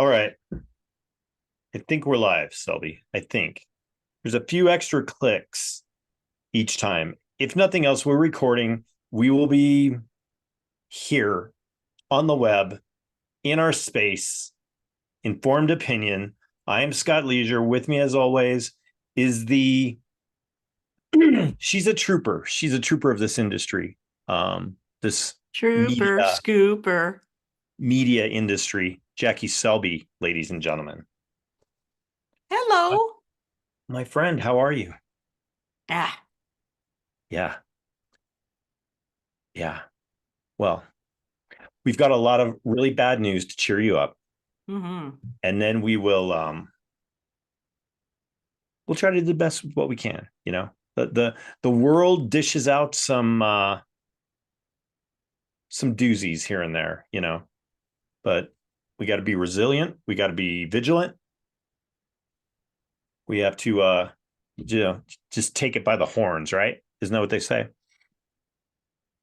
All right. I think we're live, Selby. I think there's a few extra clicks each time. If nothing else, we're recording. We will be here on the web in our space, informed opinion. I am Scott Leisure. With me, as always, is the she's a trooper. She's a trooper of this industry. This Trooper, media scooper. media industry. Jackie Selby, ladies and gentlemen. Hello. My friend, how are you? Ah, Yeah, yeah. Well, we've got a lot of really bad news to cheer you up, mm-hmm. and then we'll try to do the best with what we can. The world dishes out some doozies here and there, but we got to be resilient. We got to be vigilant. We have to just take it by the horns, right? Isn't that what they say?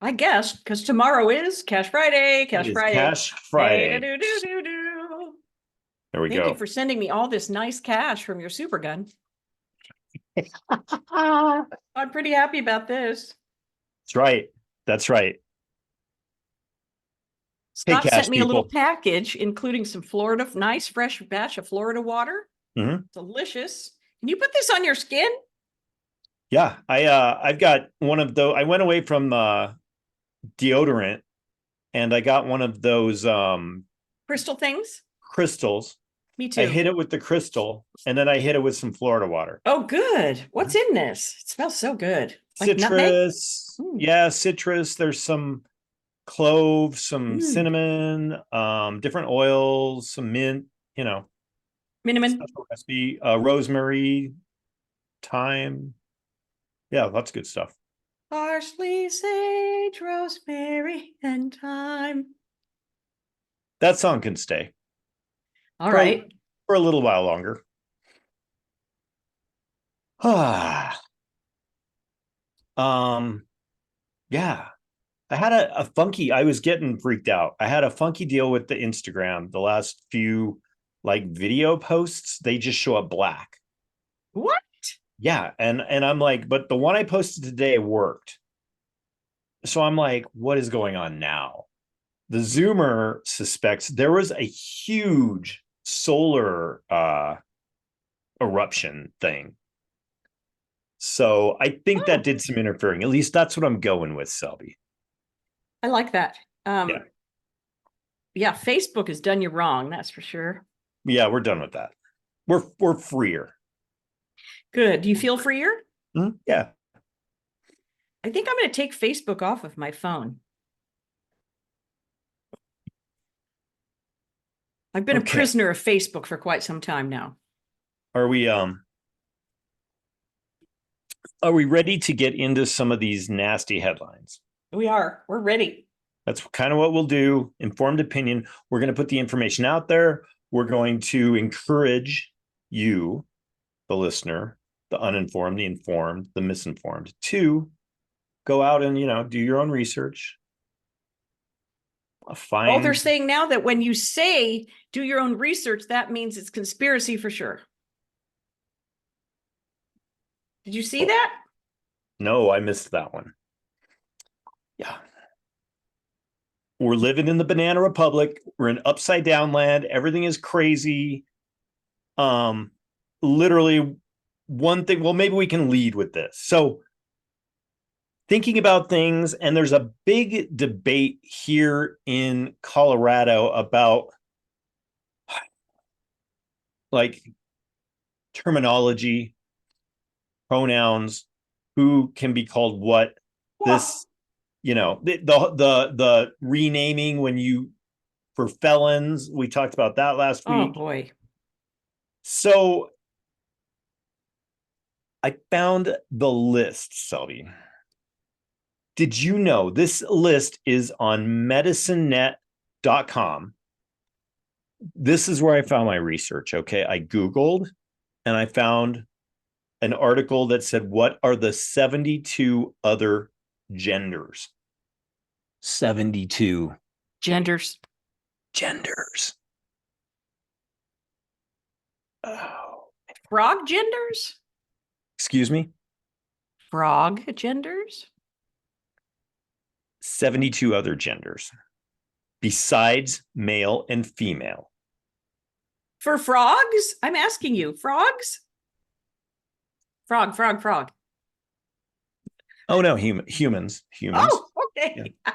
I guess because tomorrow is Cash Friday. It Cash is Friday. Cash Hey, Friday. do do do do. There we Thank you go. for sending me all this nice cash from your super gun. That's I'm pretty happy about this. right. That's right. Hey, Scott sent cash me a little people. package, including some nice fresh batch of Florida water. Mm-hmm. Delicious. Can you put this on your skin? Yeah, I've got one of those. I went away from deodorant and I got one of those Crystal things? crystals. Me I too. hit it with the crystal and then I hit it with some Florida water. Oh, good. What's in this? It smells so good. Like nutmeg? Citrus, Mm. yeah, citrus. There's some cloves, some Mm. cinnamon, different oils, some mint, you know, Minimum. special recipe, rosemary, thyme. Yeah, lots of good stuff. Parsley, sage, rosemary, and thyme. That song can stay All for a, right. for a little while longer. Ah, um, yeah. I was getting freaked out. I had a funky deal with the Instagram. The last few like video posts, they just show up black. What? Yeah. And I'm like, but the one I posted today worked. So I'm like, what is going on now? The Zoomer suspects there was a huge solar eruption thing. So I think that Oh, did some interfering. At least that's what I'm going with, Selby. I like that. Yeah. Yeah, Facebook has done you wrong, that's for sure. Yeah, we're done with that. We're freer. Good. Do you feel freer? Yeah. I think I'm going to take Facebook off of my phone. I've been a Okay. prisoner of Facebook for quite some time now. Are we ready to get into some of these nasty headlines? We are. We're ready. That's kind of what we'll do. Informed opinion. We're going to put the information out there. We're going to encourage you, the listener, the uninformed, the informed, the misinformed, to go out and do your own research. Oh, they're Find saying now that when you say do your own research, that means it's conspiracy for sure. Did you see oh, that? no, I missed that one. Yeah. We're living in the banana republic. We're in upside down land. Everything is crazy. Um, literally one thing. Well, maybe we can lead with this. So thinking about things, and there's a big debate here in Colorado about like terminology, pronouns, who can be called what. Whoa. This, the renaming when you for felons. We talked about that last Oh week. boy. So I found the list, Selby. Did you know this list is on medicinenet.com? This is where I found my research. Okay. I Googled and I found an article that said, what are the 72 other genders? 72 Genders. genders. Oh, Frog genders? excuse me? Frog genders? 72 other genders besides male and female. For frogs? I'm asking you, frogs? Frog. Oh no, humans. Oh, okay. Yeah.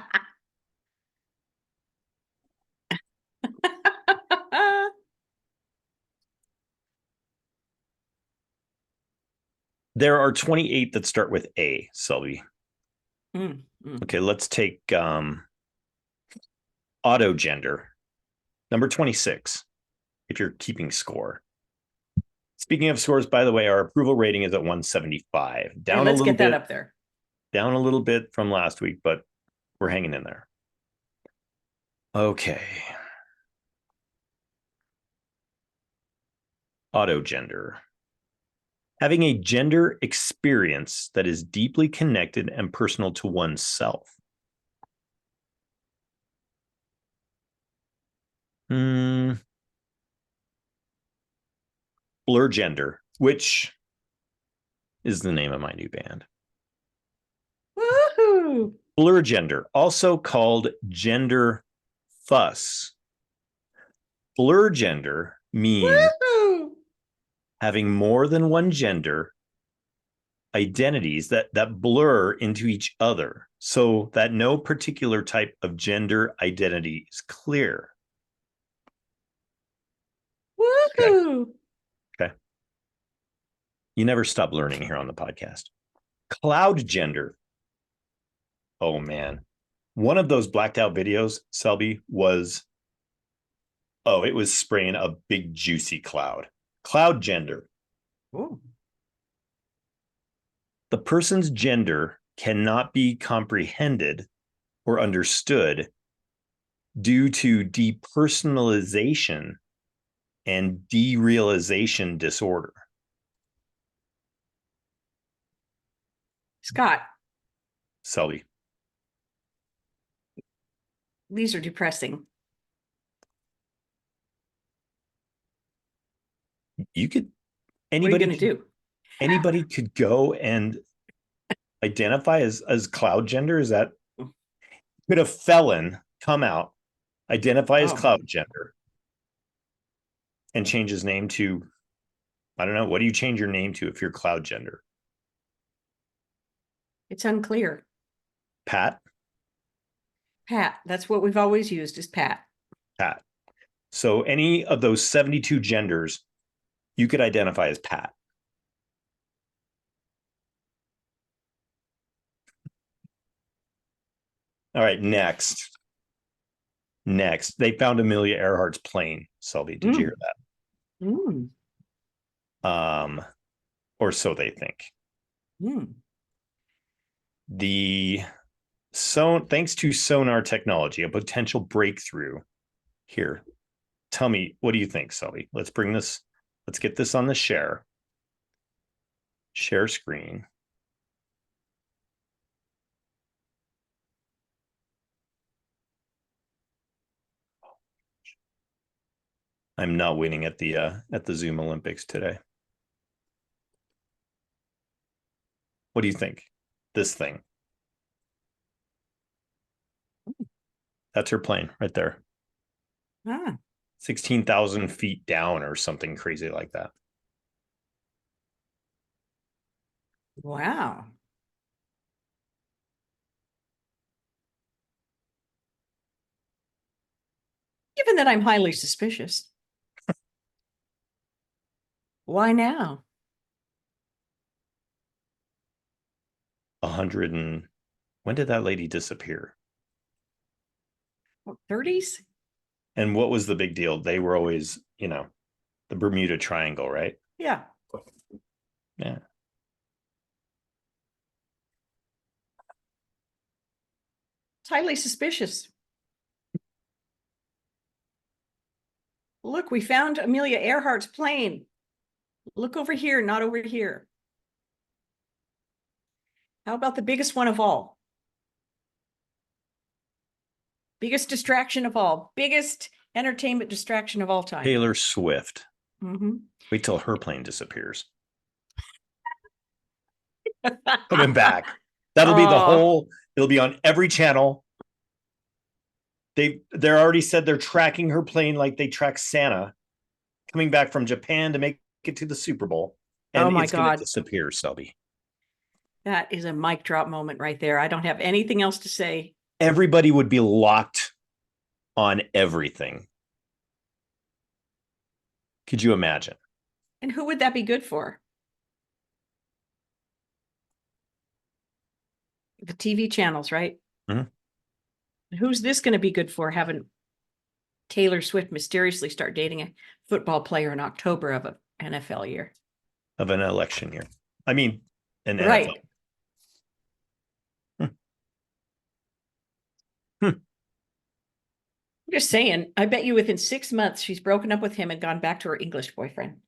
There are 28 that start with A, Selby. Okay, let's take autogender. Number 26, if you're keeping score. Speaking of scores, by the way, our approval rating is at 175. Down let's a little get that bit up there. Down a little bit from last week, but we're hanging in there. Okay. Autogender. Having a gender experience that is deeply connected and personal to oneself. Blur gender, which is the name of my new band. Woohoo! Blur gender, also called gender fuss. Blur gender means Woohoo! having more than one gender identities that blur into each other so that no particular type of gender identity is clear. Woohoo! Okay. You never stop learning here on the podcast. Cloud gender. Oh man. One of those blacked out videos, Selby, was it was spraying a big juicy cloud. Cloud gender. Ooh. The person's gender cannot be comprehended or understood due to depersonalization and derealization disorder. Scott, Selby. these are depressing. You could What are you going to do? Anybody could go and identify as cloud gender. Is that could a felon come out, identify as cloud gender, and change his name to, I don't know, what do you change your name to if you're cloud gender? It's unclear. Pat? Pat. That's what we've always used is Pat. Pat. So any of those 72 genders, you could identify as Pat. All right, next. They found Amelia Earhart's plane. Selby, did you hear that? Or so they think. Thanks to sonar technology, a potential breakthrough here. Tell me, what do you think, Selby? Let's get this on the share screen. I'm not winning at the Zoom Olympics today. What do you think? This thing. That's her plane right there. 16,000 feet down or something crazy like that. Wow. Given that I'm highly suspicious. Why now? 100 and when did that lady disappear? 30s? And what was the big deal? They were always, the Bermuda Triangle, right? Yeah. Yeah. It's highly suspicious. Look, we found Amelia Earhart's plane. Look over here, not over here. How about the biggest one of all? Biggest distraction of all. Biggest entertainment distraction of all time. Taylor Swift. Mhm. Wait till her plane disappears. Coming back. That'll be the Oh, whole, it'll be on every channel. They're already said they're tracking her plane like they track Santa coming back from Japan to make it to the Super Bowl. oh And my it's going to God. disappear, Selby. That is a mic drop moment right there. I don't have anything else to say. Everybody would be locked on everything. Could you imagine? And who would that be good for? The TV channels, right? Mhm. Who's this going to be good for, having Taylor Swift mysteriously start dating a football player in October of an NFL year? Of an election year. I mean, an NFL. Right. Hmm. I'm just saying, I bet you within 6 months she's broken up with him and gone back to her English boyfriend.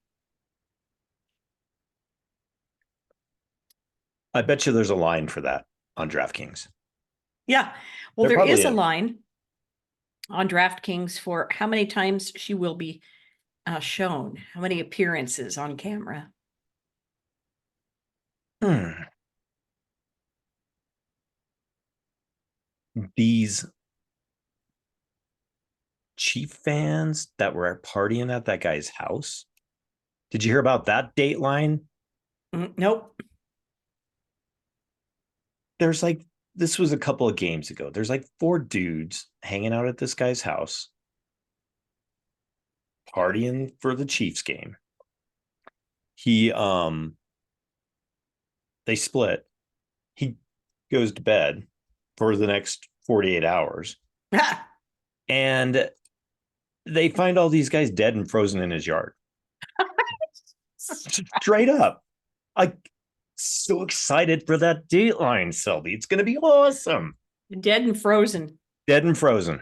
I bet you there's a line for that on DraftKings. Yeah. Well, There there probably is a is. line on DraftKings for how many times she will be shown, how many appearances on camera. Hmm. These Chief fans that were partying at that guy's house. Did you hear about that dateline? Nope. There's like, this was a couple of games ago. There's like 4 dudes hanging out at this guy's house, partying for the Chiefs game. He, they split. He goes to bed for the next 48 hours. And they find all these guys dead and frozen in his yard. Straight up. I so excited for that dateline, Selby. It's going to be awesome. Dead and frozen. Dead and frozen.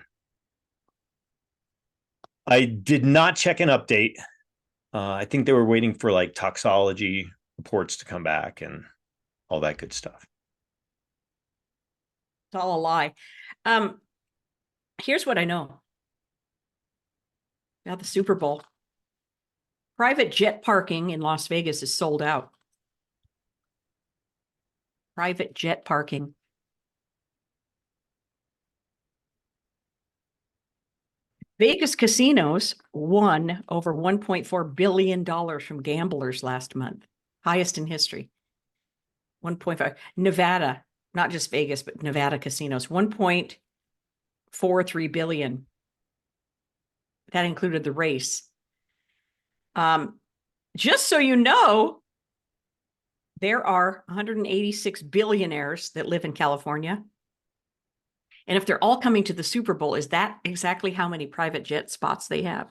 I did not check an update. I think they were waiting for like toxology reports to come back and all that good stuff. It's all a lie. Here's what I know about the Super Bowl. Private jet parking in Las Vegas is sold out. Private jet parking. Vegas casinos won over $1.4 billion from gamblers last month, highest in history. 1.5. Nevada, not just Vegas, but Nevada casinos, 1.43 billion. That included the race. Just so you know, there are 186 billionaires that live in California. And if they're all coming to the Super Bowl, is that exactly how many private jet spots they have?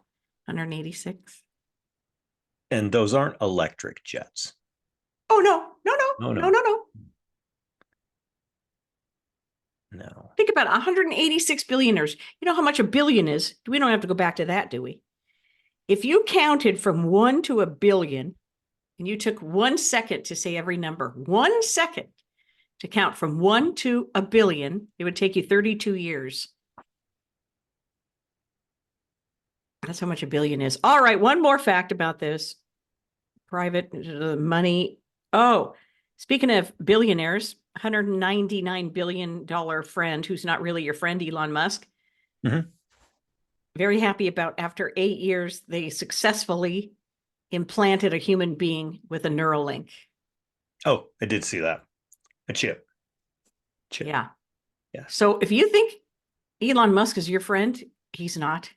186? And those aren't electric jets. Oh, no, no, no, No, no, no, no, no. no. Think about 186 billionaires. You know how much a billion is? We don't have to go back to that, do we? If you counted from 1 to a billion, and you took 1 second to say every number, 1 second to count from 1 to a billion, it would take you 32 years. That's how much a billion is. All right, one more fact about this. Private money. Oh, speaking of billionaires, $199 billion friend who's not really your friend, Elon Musk. Mm-hmm. Very happy about, after 8 years, they successfully implanted a human being with a Neuralink. Oh, I did see that. A chip. Yeah. Yeah. So if you think Elon Musk is your friend, he's not.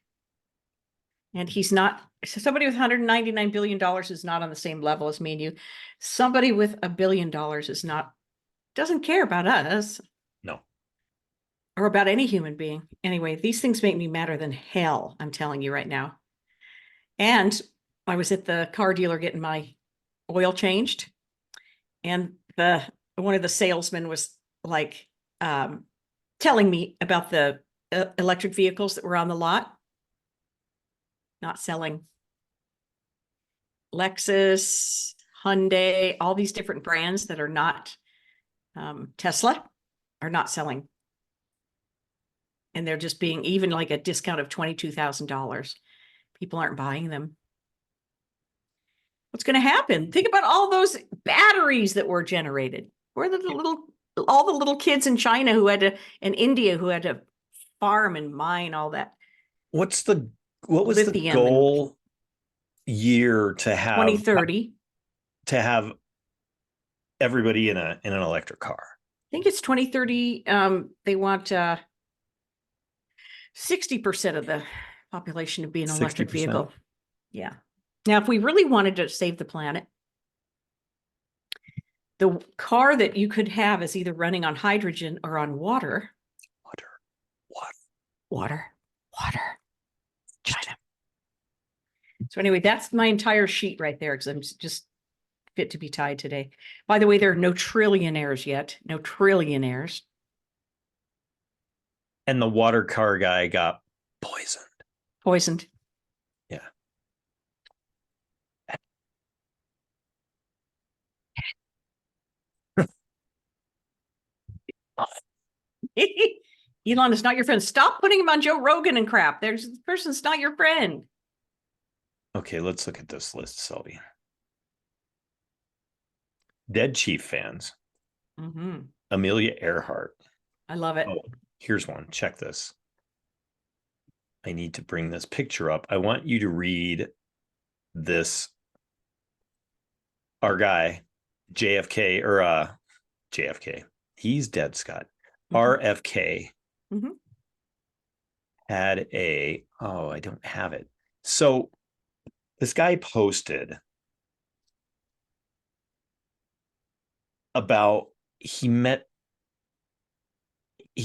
And he's not, somebody with $199 billion is not on the same level as me and you. Somebody with $1 billion is not, doesn't care about us. No. Or about any human being. Anyway, these things make me madder than hell, I'm telling you right now. And I was at the car dealer getting my oil changed, and one of the salesmen was like telling me about the electric vehicles that were on the lot, not selling. Lexus, Hyundai, all these different brands that are not Tesla are not selling. And they're just being even like a discount of $22,000. People aren't buying them. What's going to happen? Think about all those batteries that were generated. Where are all the little kids in China in India who had to farm and mine all that What was the lithium in goal year to have 2030. everybody in an electric car? I think it's 2030. They want 60% of the population to be an electric 60%? vehicle. Yeah. Now, if we really wanted to save the planet, the car that you could have is either running on hydrogen or on water. Water. China. So anyway, that's my entire sheet right there because I'm just fit to be tied today. By the way, there are no trillionaires yet. No trillionaires. And the water car guy got Poisoned. Yeah. Elon is not your friend. Stop putting him on Joe Rogan and crap. This person's not your friend. Okay, let's look at this list, Selby. Dead Chief fans. Mm-hmm. Amelia Earhart. I love it. Oh, here's one. Check this. I need to bring this picture up. I want you to read this. Our guy, JFK, or JFK. He's dead, Scott. Mm-hmm. RFK Mm-hmm. had I don't have it. So this guy posted about he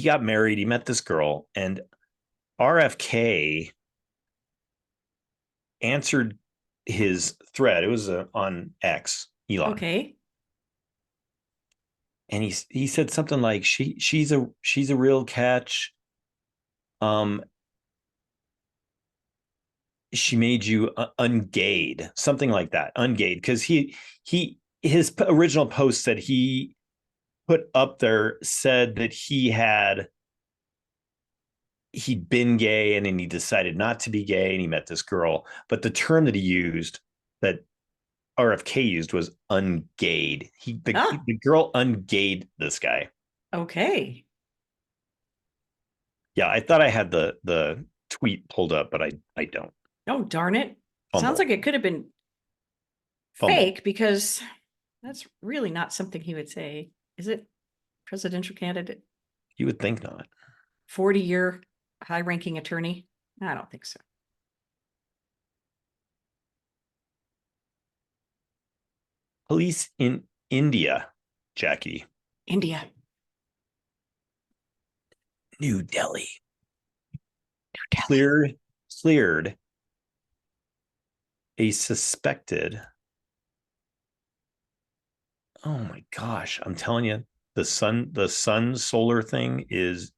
got married, he met this girl, and RFK answered his thread. It was on X, Elon. Okay. And he said something like she's a real catch. She made you ungayed, something like that, ungayed, because his original post said he put up there said that he'd been gay and then he decided not to be gay and he met this girl. But the term that he used, that RFK used, was ungayed. The girl ungayed this guy. Okay. Yeah, I thought I had the tweet pulled up, but I don't. Oh, darn it. Fumble. Sounds like it could have been Fumble. fake because that's really not something he would say. Is it? Presidential candidate? You would think not. 40-year high-ranking attorney? I don't think so. Police in India, Jackie. India. New Delhi. Cleared a suspected. Oh my gosh, I'm telling you, the sun solar thing is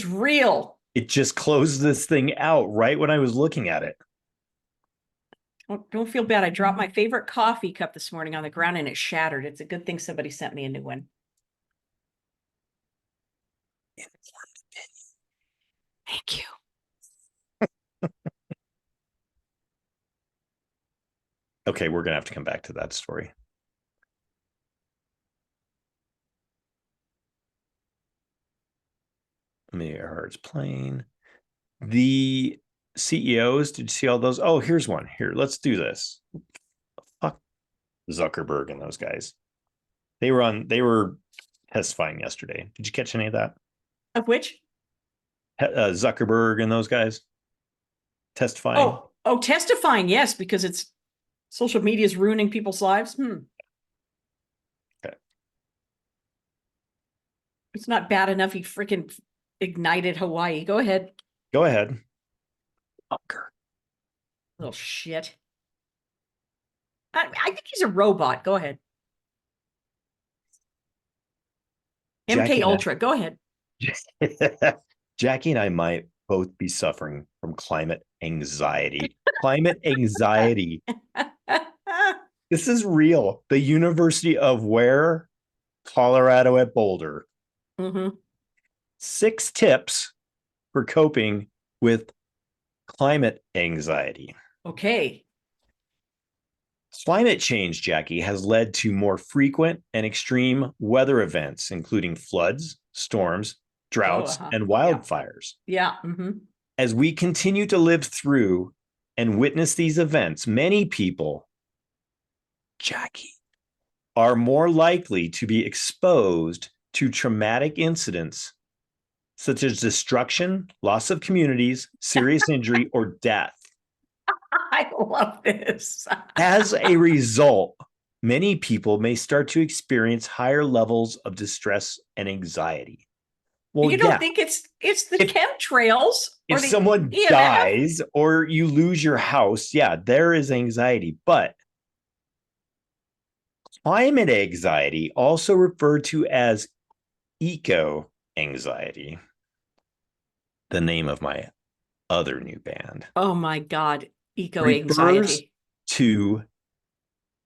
real. It just closed this thing out right when I was looking at it. Don't feel bad. I dropped my favorite coffee cup this morning on the ground and it shattered. It's a good thing somebody sent me a new one. Thank you. Okay, we're gonna have to come back to that story. Amelia Earhart's plane. The CEOs, did you see all those? Oh, here's one. Here, let's do this. Fuck Zuckerberg and those guys. They were testifying yesterday. Did you catch any of that? Of which? Zuckerberg and those guys testifying. Oh, testifying, yes, because it's social media is ruining people's lives. Okay. It's not bad enough he freaking ignited Hawaii. Go ahead. Go ahead. Fucker. Little shit. I think he's a robot. Go ahead. MK Ultra. Go ahead. Jackie and I might both be suffering from climate anxiety. Climate anxiety. This is real. The University of where? Colorado at Boulder. Mm-hmm. 6 tips for coping with climate anxiety. Okay. Climate change, Jackie, has led to more frequent and extreme weather events, including floods, storms, Oh, droughts, uh-huh. and Yeah. wildfires. Yeah. Hmm. As we continue to live through and witness these events, many people, Jackie, are more likely to be exposed to traumatic incidents such as destruction, loss of communities, serious injury, or death. I love this. As a result, many people may start to experience higher levels of distress and anxiety. Well, You don't yeah, think it's the if chemtrails or if the someone EMF? dies or you lose your house, yeah, there is anxiety, but climate anxiety, also referred to as eco anxiety, the name of my other new band, Oh my God, eco refers anxiety, to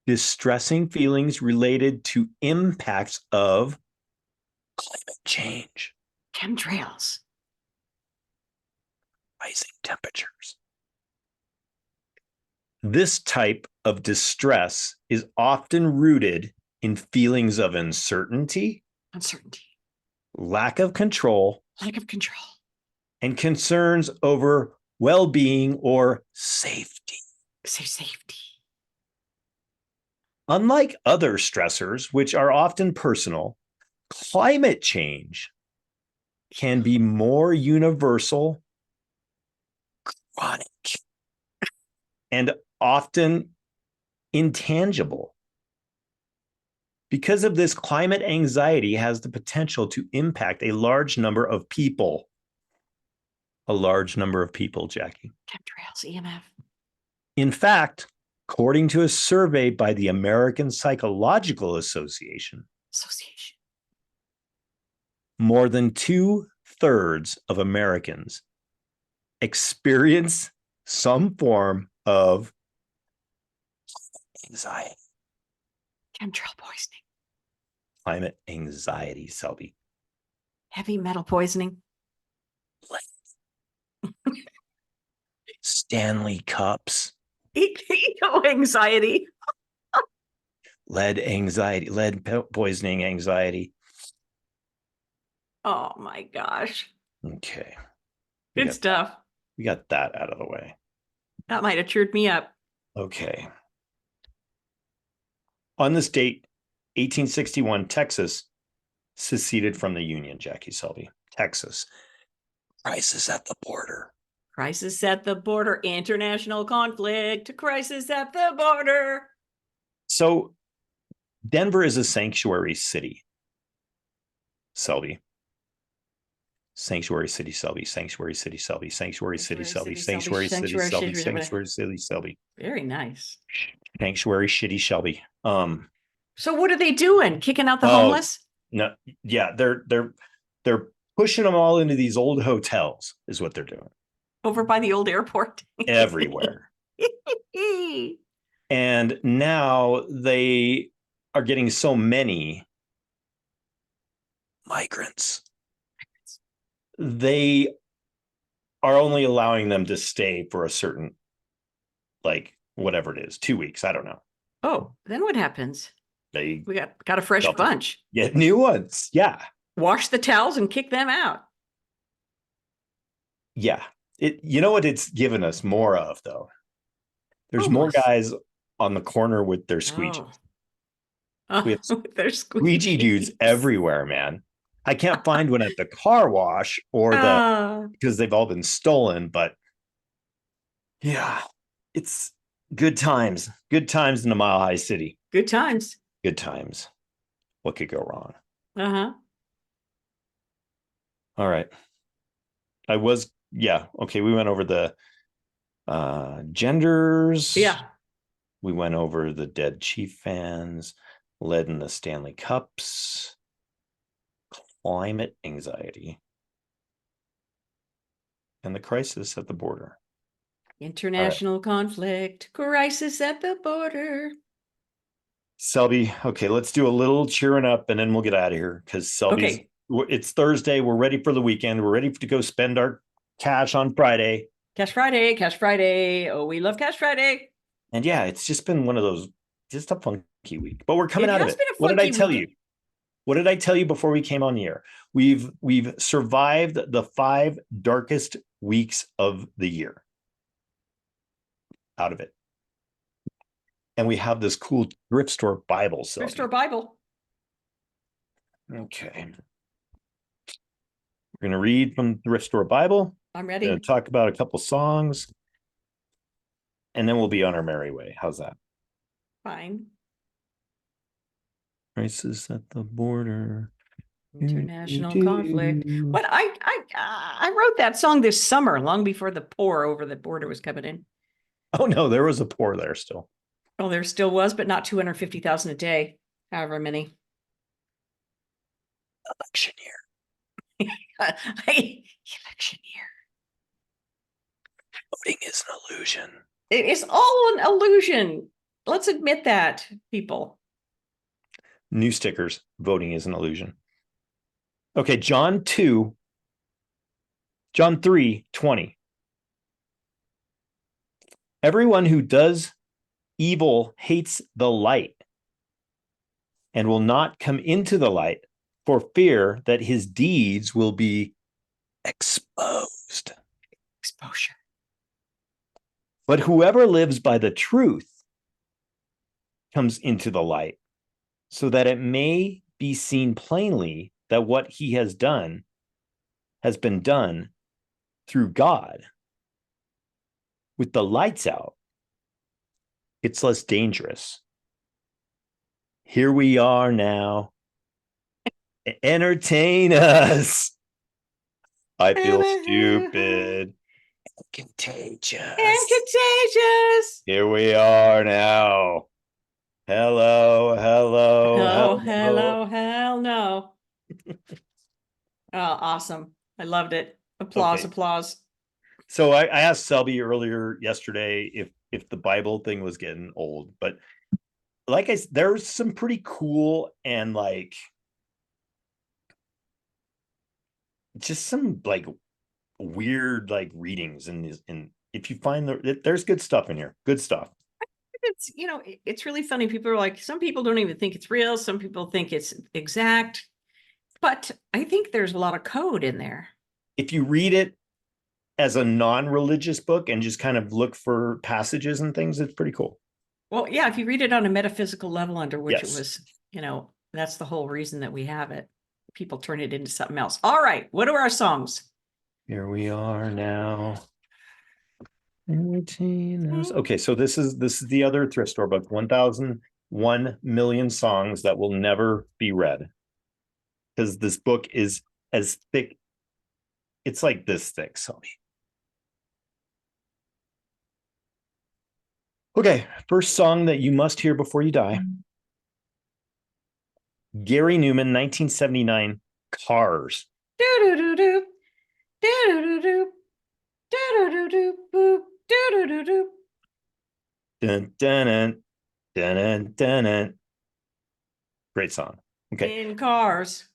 distressing feelings related to impacts of climate change, chemtrails. rising temperatures. This type of distress is often rooted in feelings of uncertainty, Uncertainty, lack of control, lack of control, and concerns over well being or safety. safety. Unlike other stressors, which are often personal, climate change can be more universal, chronic, and often intangible. Because of this, climate anxiety has the potential to impact a large number of people. A large number of people, Jackie. Chemtrails, EMF. In fact, according to a survey by the American Psychological Association, Association. more than 2/3 of Americans experience some form of anxiety. Chemtrail poisoning. Climate anxiety, Selby. Heavy metal poisoning. Stanley cups. Eco anxiety. Lead anxiety, lead poisoning anxiety. Oh my gosh. Okay. Good stuff. We got that out of the way. That might have cheered me up. Okay. On this date, 1861, Texas seceded from the Union, Jackie Selby. Texas. Crisis at the border. Crisis at the border, international conflict, crisis at the border. So Denver is a sanctuary city. Selby. Sanctuary City, Selby. Sanctuary City, Selby. Sanctuary City, Selby. Sanctuary City, Selby. Sanctuary City, Selby. Very nice. Sanctuary Shitty Shelby. So what are they doing? Kicking out the Oh homeless? no, yeah, they're pushing them all into these old hotels, is what they're doing. Over by the old airport. Everywhere. And now they are getting so many migrants. They are only allowing them to stay for a certain, like, whatever it is, 2 weeks. I don't know. Oh, then what happens? They We got a fresh bunch. get new ones. Yeah. Wash the towels and kick them out. Yeah. You know what it's given us more of, though? There's Homeless. more guys on the corner with their squeegee. Oh. We have Their squeegee dudes everywhere, man. I can't find one at the car wash or because they've all been stolen, but yeah, it's good times. Good times in a Mile High City. Good times. Good times. What could go wrong? Uh-huh. All right. Okay. We went over the genders. Yeah. We went over the dead Chief fans, led in the Stanley Cups, climate anxiety, and the crisis at the border. International conflict, crisis at the border. Selby, okay, let's do a little cheering up and then we'll get out of here because Selby's, it's Thursday. We're ready for the weekend. We're ready to go spend our cash on Friday. Cash Friday, Cash Friday. Oh, we love Cash Friday. And yeah, it's just been one of those just a funky week, but we're coming It out of has it. been a What did I funky tell you? week. What did I tell you before we came on the air? We've survived the 5 darkest weeks of the year out of it. And we have this cool thrift store Bible. Thrift store Bible. Okay. We're going to read from the thrift store Bible. I'm We're ready. going to talk about a couple songs. And then we'll be on our merry way. How's that? Fine. Crisis at the border. International conflict. What I wrote that song this summer, long before the pour over the border was coming in. Oh no, there was a pour there still. Oh, there still was, but not 250,000 a day, however many. Election year. Election year. Voting is an illusion. It is all an illusion. Let's admit that, people. New stickers. Voting is an illusion. Okay, John 3:20. Everyone who does evil hates the light and will not come into the light for fear that his deeds will be exposed. Exposure. But whoever lives by the truth comes into the light so that it may be seen plainly that what he has done has been done through God. With the lights out, it's less dangerous. Here we are now. Entertain us. I feel stupid. Contagious. And contagious. Here we are now. Hello. Oh, hello, hell no. Oh, awesome. I loved it. Applause, Okay. applause. So I asked Selby earlier yesterday if the Bible thing was getting old, but like I said, there's some pretty cool and like just some like weird like readings in these. And if you find there's good stuff in here, good stuff. It's, it's really funny. People are like, some people don't even think it's real. Some people think it's exact, but I think there's a lot of code in there. If you read it as a non-religious book and just kind of look for passages and things, it's pretty cool. Well, yeah, if you read it on a metaphysical level under which Yes. it was, that's the whole reason that we have it. People turn it into something else. All right. What are our songs? Here we are now. Okay, so this is the other thrift store book, 1,001 million songs that will never be read. Because this book is as thick. It's like this thick, Sony. Okay, first song that you must hear before you die. Gary Newman, 1979, Cars. Do-do-do-do. Do-do-do-do. Do-do-do-do. Boop. Do-do-do-do. Dun, dun, dun, dun, dun, dun, dun. Great song. Okay. In Cars.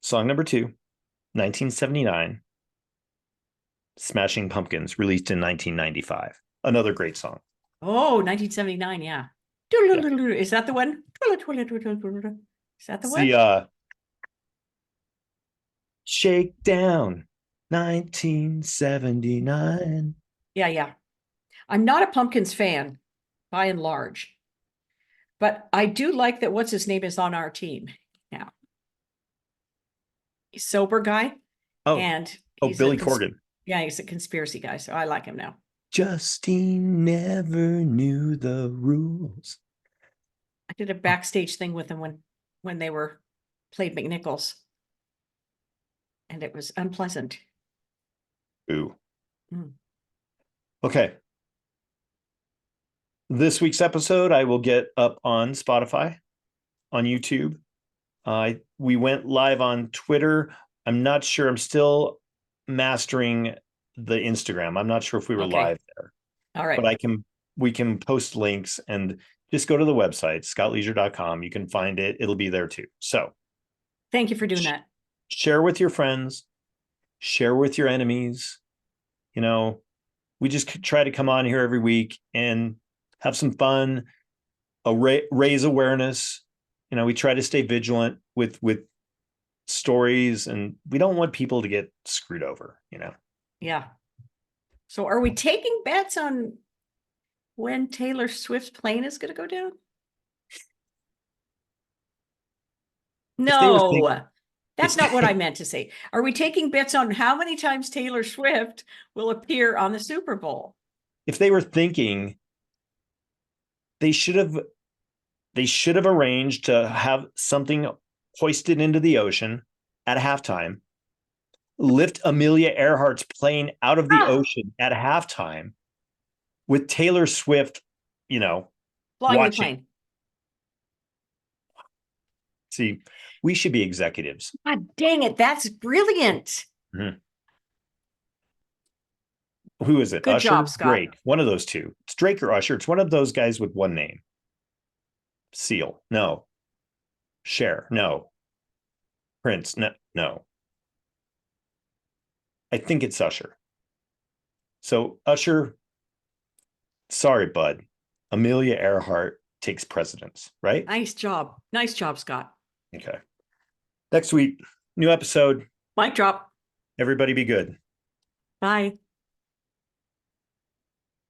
Song number 2, 1979, Smashing Pumpkins, released in 1995. Another great song. Oh, 1979, yeah. Is that the one? Is that the one? The Shakedown, 1979. Yeah. I'm not a Pumpkins fan, by and large. But I do like that what's his name is on our team now. He's a sober guy. Oh, and he's Billy Corgan. Yeah, he's a conspiracy guy, so I like him now. Justine never knew the rules. I did a backstage thing with him when they played McNichols. And it was unpleasant. Ooh. Okay. This week's episode I will get up on Spotify, on YouTube. We went live on Twitter. I'm not sure. I'm still mastering the Instagram. I'm not sure if we were live there. All right. But we can post links and just go to the website, scottleisure.com. You can find it. It'll be there too. So thank you for doing that. Share with your friends, share with your enemies, We just try to come on here every week and have some fun, raise awareness. We try to stay vigilant with stories, and we don't want people to get screwed over. Yeah. So are we taking bets on when Taylor Swift's plane is going to go down? If they were No, that's not what I if meant to say. Are we taking bets on how many times Taylor Swift will appear on the Super Bowl? they were thinking, they should have arranged to have something hoisted into the ocean at halftime, lift Amelia Earhart's plane out of the ocean at halftime with Taylor Swift, Flying the watching. plane. See, we should be executives. God dang it. That's brilliant. Mm-hmm. Who is it? Good Usher? job, Scott. Drake. One of those two. It's Drake or Usher. It's one of those guys with one name. Seal. No. Cher. No. Prince. No. No. I think it's Usher. So Usher, sorry, bud. Amelia Earhart takes precedence, right? Nice job. Nice job, Scott. Okay. Next week, new episode. Mic drop. Everybody be good. Bye.